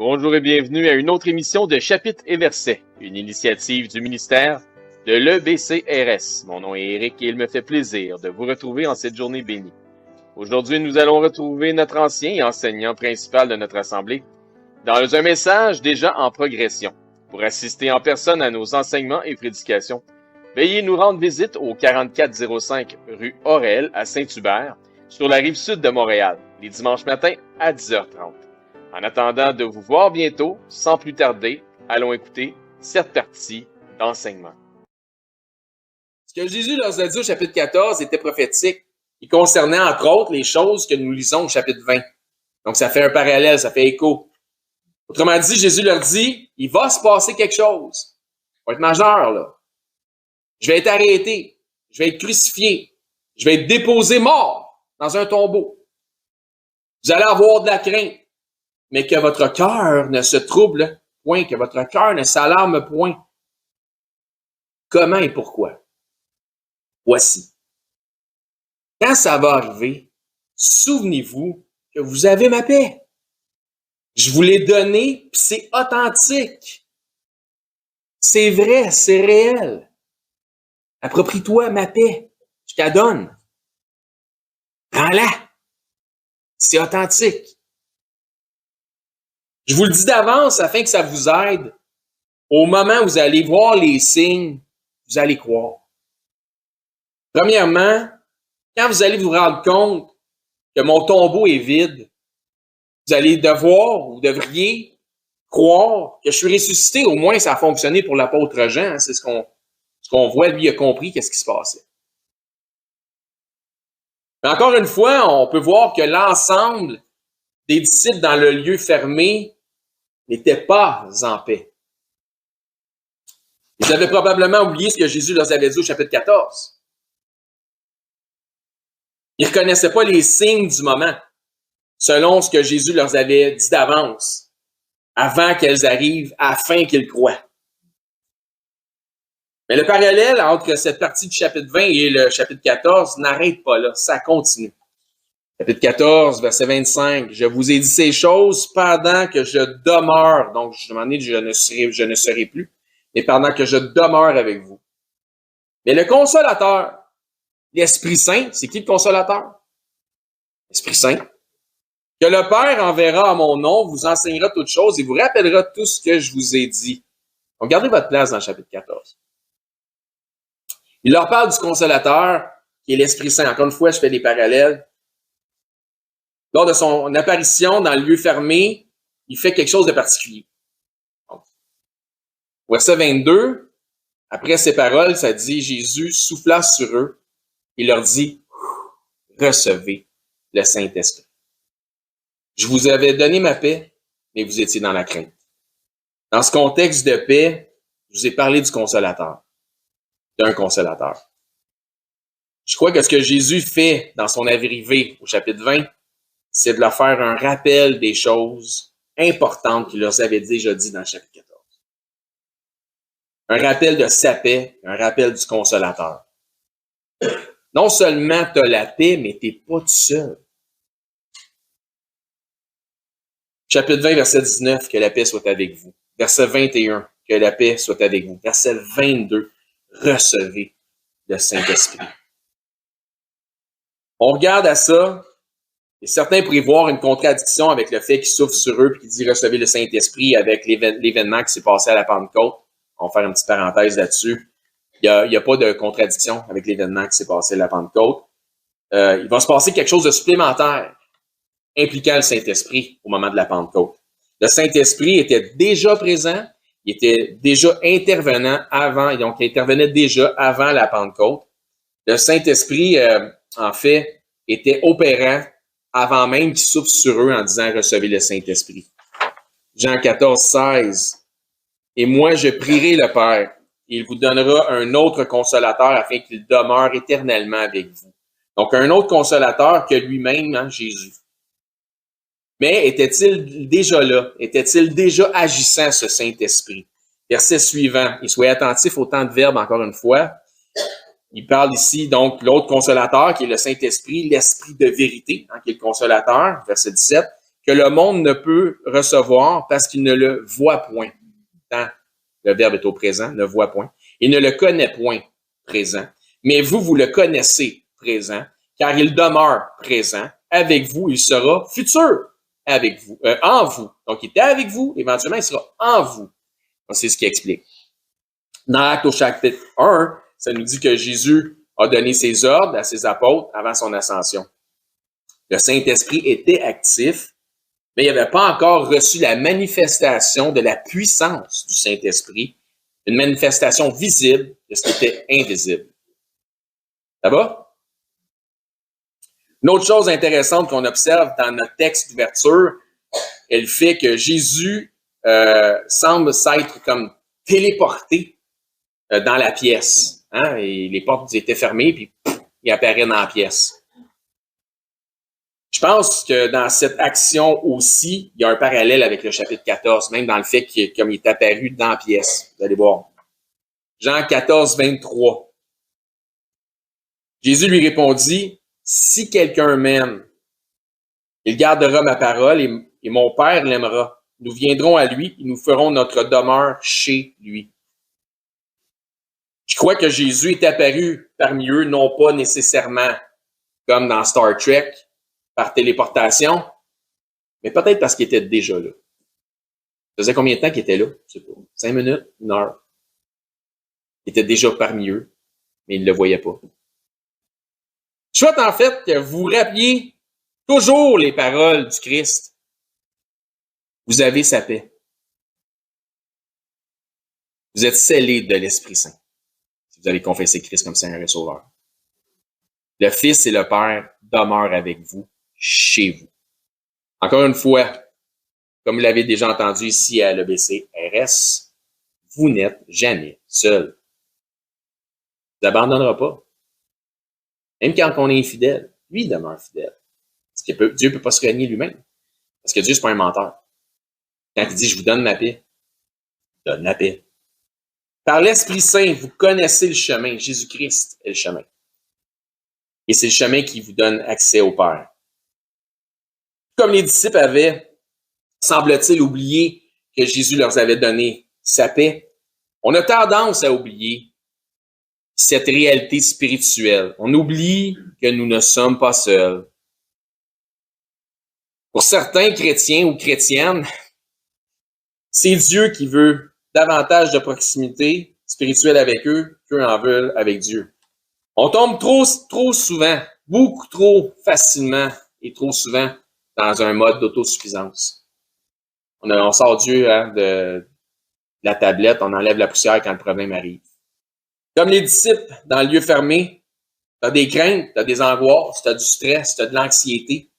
Bonjour et bienvenue à une autre émission de Chapitres et Versets, une initiative du ministère de l'EBCRS. Mon nom est Éric et il me fait plaisir de vous retrouver en cette journée bénie. Aujourd'hui, nous allons retrouver notre ancien et enseignant principal de notre assemblée dans un message déjà en progression. Pour assister en personne à nos enseignements et prédications, veuillez nous rendre visite au 4405 rue Aurel à Saint-Hubert, sur la rive sud de Montréal, les dimanches matins à 10h30. En attendant de vous voir bientôt, sans plus tarder, allons écouter cette partie d'enseignement. Ce que Jésus leur a dit au chapitre 14 était prophétique. Il concernait entre autres les choses que nous lisons au chapitre 20. Donc ça fait un parallèle, ça fait écho. Autrement dit, Jésus leur dit, il va se passer quelque chose. Ça va être majeur, là. Je vais être arrêté. Je vais être crucifié. Je vais être déposé mort dans un tombeau. Vous allez avoir de la crainte. Mais que votre cœur ne se trouble point, que votre cœur ne s'alarme point. Comment et pourquoi? Voici. Quand ça va arriver, souvenez-vous que vous avez ma paix. Je vous l'ai donnée, puis c'est authentique. C'est vrai, c'est réel. Approprie-toi ma paix. Je te la donne. Prends-la. C'est authentique. Je vous le dis d'avance afin que ça vous aide. Au moment où vous allez voir les signes, vous allez croire. Premièrement, quand vous allez vous rendre compte que mon tombeau est vide, vous allez devoir, ou devriez croire que je suis ressuscité. Au moins, ça a fonctionné pour l'apôtre Jean. Hein, c'est ce qu'on voit. Lui a compris qu'est-ce qui se passait. Mais encore une fois, on peut voir que l'ensemble des disciples dans le lieu fermé n'étaient pas en paix. Ils avaient probablement oublié ce que Jésus leur avait dit au chapitre 14. Ils ne reconnaissaient pas les signes du moment, selon ce que Jésus leur avait dit d'avance, avant qu'elles arrivent, afin qu'ils croient. Mais le parallèle entre cette partie du chapitre 20 et le chapitre 14 n'arrête pas là, ça continue. Chapitre 14, verset 25. « Je vous ai dit ces choses pendant que je demeure. » Donc, je demandais, je ne serai plus. Mais pendant que je demeure avec vous. Mais le consolateur, l'Esprit Saint, c'est qui le consolateur? L'Esprit Saint. Que le Père enverra à mon nom, vous enseignera toutes choses et vous rappellera tout ce que je vous ai dit. Donc, gardez votre place dans le chapitre 14. Il leur parle du consolateur, qui est l'Esprit Saint. Encore une fois, je fais des parallèles. Lors de son apparition dans le lieu fermé, il fait quelque chose de particulier. Donc, verset 22, après ces paroles, ça dit, Jésus souffla sur eux et leur dit, recevez le Saint-Esprit. Je vous avais donné ma paix, mais vous étiez dans la crainte. Dans ce contexte de paix, je vous ai parlé du consolateur, d'un consolateur. Je crois que ce que Jésus fait dans son arrivée au chapitre 20, c'est de leur faire un rappel des choses importantes qu'il leur avait déjà dit dans le chapitre 14. Un rappel de sa paix, un rappel du consolateur. Non seulement tu as la paix, mais tu n'es pas tout seul. Chapitre 20, verset 19, que la paix soit avec vous. Verset 21, que la paix soit avec vous. Verset 22, recevez le Saint-Esprit. On regarde à ça, et certains pourraient voir une contradiction avec le fait qu'il souffle sur eux et qu'il dit recevez le Saint-Esprit avec l'événement qui s'est passé à la Pentecôte. On va faire une petite parenthèse là-dessus. Il n'y a pas de contradiction avec l'événement qui s'est passé à la Pentecôte. Il va se passer quelque chose de supplémentaire impliquant le Saint-Esprit au moment de la Pentecôte. Le Saint-Esprit était déjà présent, il était déjà intervenant avant, donc il intervenait déjà avant la Pentecôte. Le Saint-Esprit, en fait, était opérant avant même qu'il souffle sur eux en disant « Recevez le Saint-Esprit ». Jean 14, 16. « Et moi, je prierai le Père, et il vous donnera un autre consolateur afin qu'il demeure éternellement avec vous. » Donc, un autre consolateur que lui-même, hein, Jésus. Mais était-il déjà là? Était-il déjà agissant, ce Saint-Esprit? Verset suivant. Et soyez attentifs au temps de verbe, encore une fois. Il parle ici, donc, l'autre consolateur, qui est le Saint-Esprit, l'Esprit de vérité, hein, qui est le consolateur, verset 17. que le monde ne peut recevoir parce qu'il ne le voit point. Tant le verbe est au présent, ne voit point. Il ne le connaît point, présent. Mais vous, vous le connaissez, présent, car il demeure présent. Avec vous, il sera futur avec vous, en vous. Donc, il était avec vous, éventuellement, il sera en vous. Donc, c'est ce qui explique. Dans Actes au chapitre 1, ça nous dit que Jésus a donné ses ordres à ses apôtres avant son ascension. Le Saint-Esprit était actif, mais il n'avait pas encore reçu la manifestation de la puissance du Saint-Esprit, une manifestation visible de ce qui était invisible. Ça va? Une autre chose intéressante qu'on observe dans notre texte d'ouverture est le fait que Jésus semble s'être comme téléporté dans la pièce. Hein? Et les portes étaient fermées, puis il apparaît dans la pièce. Je pense que dans cette action aussi, il y a un parallèle avec le chapitre 14, même dans le fait qu'il comme il est apparu dans la pièce. Vous allez voir. Jean 14, 23. Jésus lui répondit, « Si quelqu'un m'aime, il gardera ma parole et mon Père l'aimera. Nous viendrons à lui et nous ferons notre demeure chez lui. » Je crois que Jésus est apparu parmi eux, non pas nécessairement comme dans Star Trek, par téléportation, mais peut-être parce qu'il était déjà là. Ça faisait combien de temps qu'il était là? Je sais pas. 5 minutes, 1 heure. Il était déjà parmi eux, mais ils ne le voyaient pas. Je souhaite en fait que vous rappeliez toujours les paroles du Christ. Vous avez sa paix. Vous êtes scellés de l'Esprit Saint. Si vous allez confesser Christ comme Seigneur et Sauveur. Le Fils et le Père demeurent avec vous, chez vous. Encore une fois, comme vous l'avez déjà entendu ici à l'EBC-RS, vous n'êtes jamais seul. Il ne vous abandonnera pas. Même quand on est infidèle, lui demeure fidèle. Parce que Dieu ne peut pas se renier lui-même. Parce que Dieu, c'est pas un menteur. Quand il dit, je vous donne ma paix, il donne la paix. Par l'Esprit Saint, vous connaissez le chemin. Jésus-Christ est le chemin. Et c'est le chemin qui vous donne accès au Père. Comme les disciples avaient, semble-t-il, oublié que Jésus leur avait donné sa paix, on a tendance à oublier cette réalité spirituelle. On oublie que nous ne sommes pas seuls. Pour certains chrétiens ou chrétiennes, c'est Dieu qui veut davantage de proximité spirituelle avec eux qu'eux en veulent avec Dieu. On tombe trop souvent, beaucoup trop facilement et trop souvent dans un mode d'autosuffisance. On sort Dieu de la tablette, on enlève la poussière quand le problème arrive. Comme les disciples dans le lieu fermé, tu as des craintes, tu as des angoisses, tu as du stress, tu as de l'anxiété.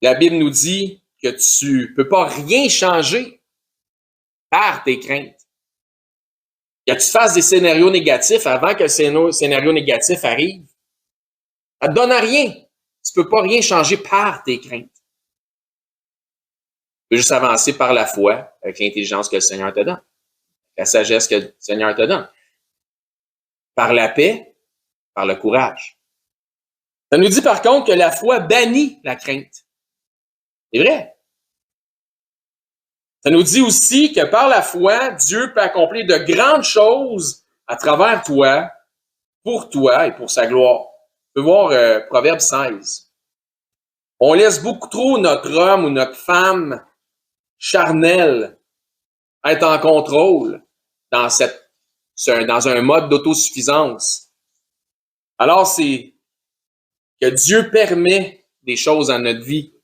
La Bible nous dit que tu peux pas rien changer par tes craintes. Que tu fasses des scénarios négatifs avant que le scénario négatif arrive, ça te donne à rien. Tu peux pas rien changer par tes craintes. Tu peux juste avancer par la foi avec l'intelligence que le Seigneur te donne, la sagesse que le Seigneur te donne. Par la paix, par le courage. Ça nous dit par contre que la foi bannit la crainte. C'est vrai. Ça nous dit aussi que par la foi, Dieu peut accomplir de grandes choses à travers toi, pour toi et pour sa gloire. On peut voir Proverbe 16. On laisse beaucoup trop notre homme ou notre femme charnelle être en contrôle dans un mode d'autosuffisance. Alors, c'est que Dieu permet des choses dans notre vie.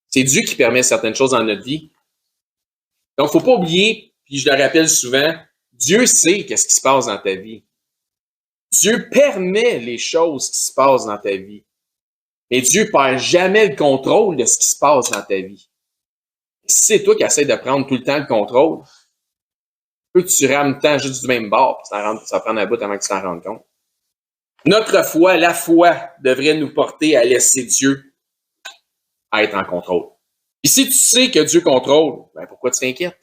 C'est Dieu qui permet certaines choses dans notre vie. Donc, faut pas oublier, puis je le rappelle souvent, Dieu sait qu'est-ce qui se passe dans ta vie. Dieu permet les choses qui se passent dans ta vie. Mais Dieu perd jamais le contrôle de ce qui se passe dans ta vie. Si c'est toi qui essaies de prendre tout le temps le contrôle, que tu rames le temps juste du même bord, puis ça va prendre un bout avant que tu t'en rendes compte. Notre foi, la foi, devrait nous porter à laisser Dieu être en contrôle. Et si tu sais que Dieu contrôle, ben pourquoi tu t'inquiètes?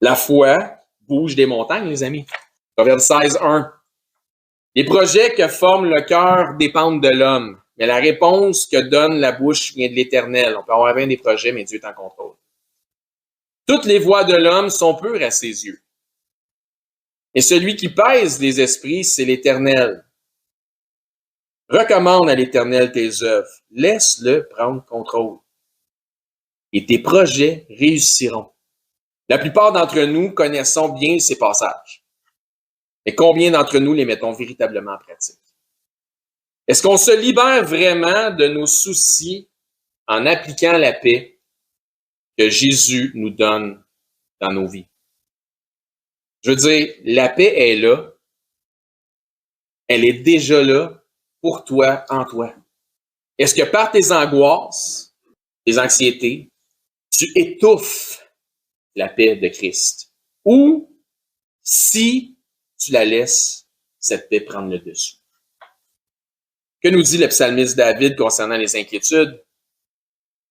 La foi bouge des montagnes, les amis. Proverbe 16, 1. Les projets que forme le cœur dépendent de l'homme, mais la réponse que donne la bouche vient de l'Éternel. On peut avoir bien des projets, mais Dieu est en contrôle. Toutes les voies de l'homme sont pures à ses yeux. Et celui qui pèse les esprits, c'est l'Éternel. Recommande à l'Éternel tes œuvres. Laisse-le prendre contrôle. Et tes projets réussiront. La plupart d'entre nous connaissons bien ces passages. Mais combien d'entre nous les mettons véritablement en pratique? Est-ce qu'on se libère vraiment de nos soucis en appliquant la paix que Jésus nous donne dans nos vies? Je veux dire, la paix est là. Elle est déjà là pour toi, en toi. Est-ce que par tes angoisses, tes anxiétés, tu étouffes la paix de Christ? Ou si tu la laisses, cette paix prendre le dessus? Que nous dit le psalmiste David concernant les inquiétudes?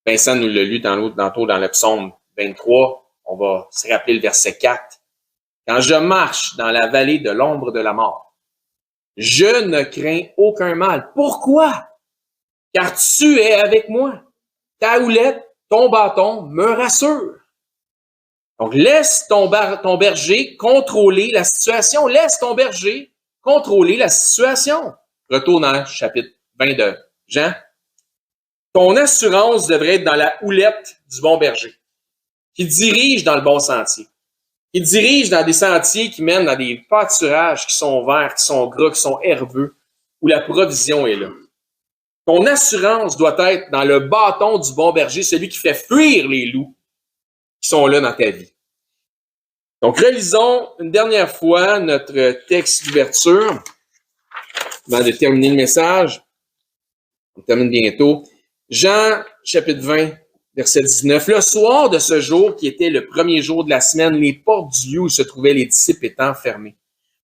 Vincent nous l'a lu tantôt dans le psaume 23. On va se rappeler le verset 4. Quand je marche dans la vallée de l'ombre de la mort, je ne crains aucun mal. Pourquoi? Car tu es avec moi. Ta houlette, ton bâton me rassurent. Donc, laisse ton berger contrôler la situation. Laisse ton berger contrôler la situation. Retourne à chapitre 20 de Jean. Ton assurance devrait être dans la houlette du bon berger, qui dirige dans le bon sentier, qui dirige dans des sentiers qui mènent dans des pâturages qui sont verts, qui sont gras, qui sont herbeux, où la provision est là. Ton assurance doit être dans le bâton du bon berger, celui qui fait fuir les loups qui sont là dans ta vie. Donc, relisons une dernière fois notre texte d'ouverture avant de terminer le message. On termine bientôt. Jean, chapitre 20, verset 19. Le soir de ce jour, qui était le premier jour de la semaine, les portes du lieu où se trouvaient les disciples étant fermées,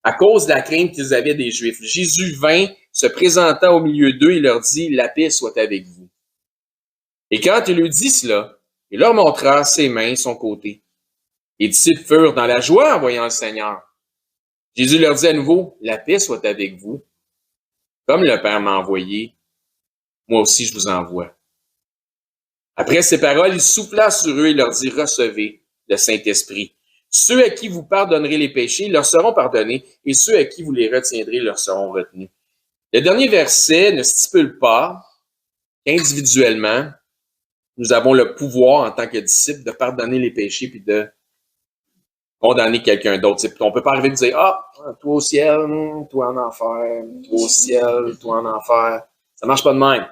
à cause de la crainte qu'ils avaient des Juifs. Jésus vint, se présenta au milieu d'eux et leur dit, « La paix soit avec vous. » Et quand il leur dit cela, il leur montra ses mains, son côté. Les disciples furent dans la joie en voyant le Seigneur. Jésus leur dit à nouveau, « La paix soit avec vous. Comme le Père m'a envoyé, moi aussi je vous envoie. » Après ces paroles, il souffla sur eux et leur dit, « Recevez le Saint-Esprit. Ceux à qui vous pardonnerez les péchés leur seront pardonnés, et ceux à qui vous les retiendrez leur seront retenus. » Le dernier verset ne stipule pas qu'individuellement, nous avons le pouvoir en tant que disciples de pardonner les péchés puis de condamner quelqu'un d'autre. On ne peut pas arriver et dire « Ah, toi au ciel, toi en enfer, toi au ciel, toi en enfer. » Ça marche pas de même.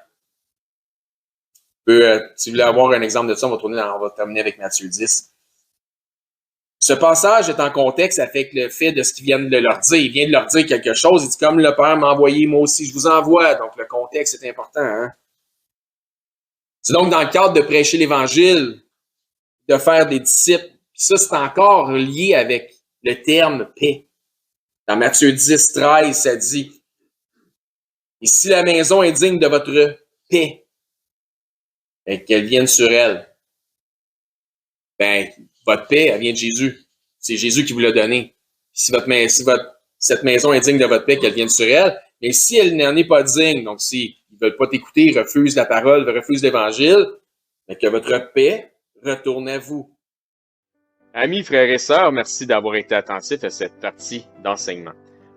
Si vous voulez avoir un exemple de ça, on va terminer avec Matthieu 10. Ce passage est en contexte avec le fait de ce qu'il vient de leur dire. Il vient de leur dire quelque chose. Il dit, comme le Père m'a envoyé, moi aussi je vous envoie. Donc, le contexte est important. Hein? C'est donc dans le cadre de prêcher l'Évangile, de faire des disciples. Puis ça, c'est encore lié avec le terme paix. Dans Matthieu 10, 13, ça dit, « Et si la maison est digne de votre paix, et qu'elle vienne sur elle, ben, votre paix, elle vient de Jésus. C'est Jésus qui vous l'a donné. Si cette maison est digne de votre paix, qu'elle vienne sur elle. Mais si elle n'en est pas digne, donc s'ils ne veulent pas t'écouter, refusent la parole, refusent l'Évangile, ben que votre paix retourne à vous. Amis, frères et sœurs, merci d'avoir été attentifs à cette partie d'enseignement.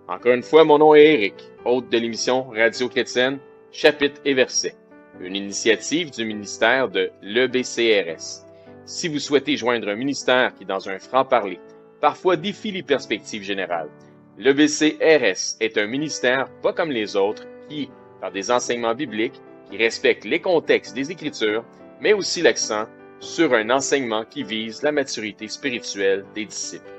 Encore une fois, mon nom est Éric, hôte de l'émission Radio Chrétienne, Chapitres et Versets, une initiative du ministère de l'EBCRS. Si vous souhaitez joindre un ministère qui, dans un franc-parler, parfois défie les perspectives générales, l'EBCRS est un ministère pas comme les autres qui, par des enseignements bibliques, qui respectent les contextes des Écritures, mais aussi l'accent sur un enseignement qui vise la maturité spirituelle des disciples.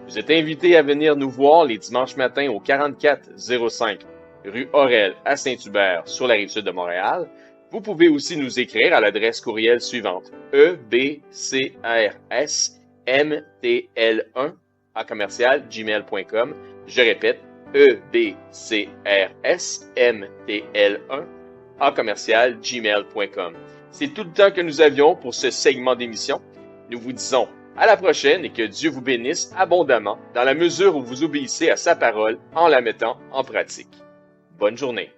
Vous êtes invités à venir nous voir les dimanches matins au 4405 rue Aurel à Saint-Hubert sur la Rive-Sud de Montréal. Vous pouvez aussi nous écrire à l'adresse courriel suivante ebcrsmtl1@gmail.com. Je répète, ebcrsmtl1@gmail.com. C'est tout le temps que nous avions pour ce segment d'émission. Nous vous disons à la prochaine et que Dieu vous bénisse abondamment dans la mesure où vous obéissez à sa parole en la mettant en pratique. Bonne journée.